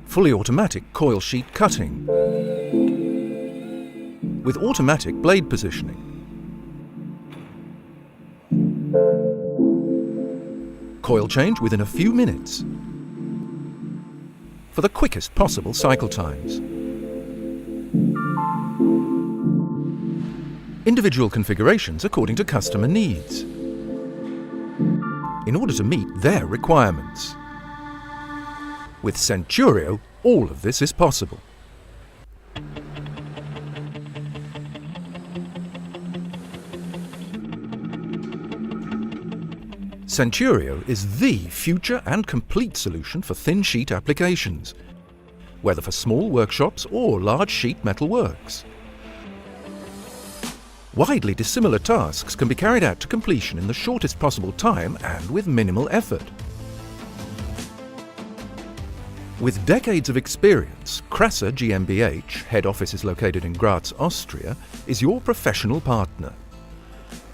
Fully automatic coil sheet cutting with automatic blade positioning. Coil change within a few minutes for the quickest possible cycle times. Individual configurations according to customer needs, in order to meet their requirements. With Centurio, all of this is possible. Centurio is the future and complete solution for thin sheet applications, whether for small workshops or large sheet metal works. Widely dissimilar tasks can be carried out to completion in the shortest possible time and with minimal effort. With decades of experience, Krasser GmbH, head office is located in Graz, Austria, is your professional partner.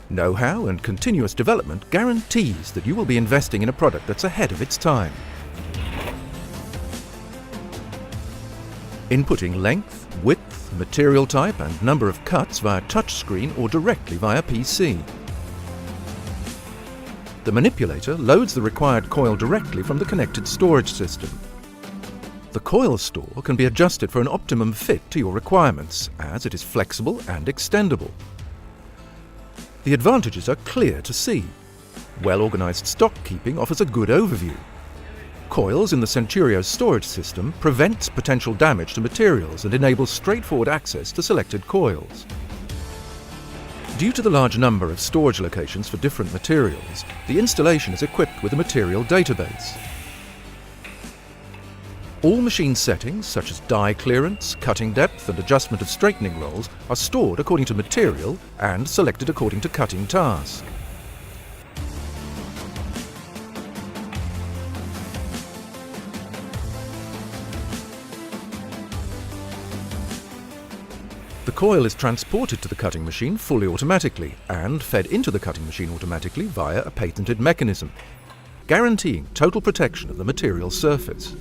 Know-how and continuous development guarantees that you will be investing in a product that's ahead of its time. Inputting length, width, material type and number of cuts via touchscreen or directly via PC. The manipulator loads the required coil directly from the connected storage system. The coil store can be adjusted for an optimum fit to your requirements, as it is flexible and extendable. The advantages are clear to see. Well-organized stock keeping offers a good overview. Coils in the Centurio storage system prevents potential damage to materials and enables straightforward access to selected coils. Due to the large number of storage locations for different materials, the installation is equipped with a material database. All machine settings, such as die clearance, cutting depth and adjustment of straightening rolls, are stored according to material and selected according to cutting task. The coil is transported to the cutting machine fully automatically and fed into the cutting machine automatically via a patented mechanism, guaranteeing total protection of the material surface.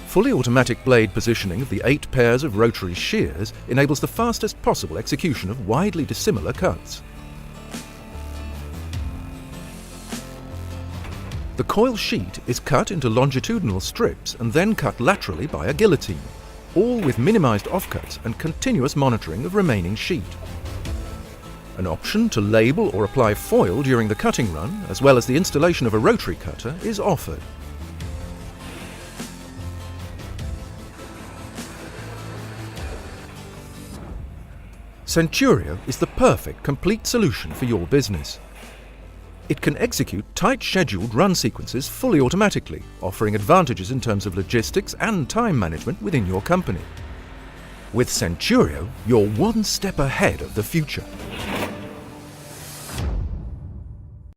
Fully automatic blade positioning of the 8 pairs of rotary shears enables the fastest possible execution of widely dissimilar cuts. The coil sheet is cut into longitudinal strips and then cut laterally by a guillotine, all with minimized offcuts and continuous monitoring of remaining sheet. An option to label or apply foil during the cutting run, as well as the installation of a rotary cutter, is offered. Centurio is the perfect complete solution for your business. It can execute tight scheduled run sequences fully automatically, offering advantages in terms of logistics and time management within your company. With Centurio, you're one step ahead of the future.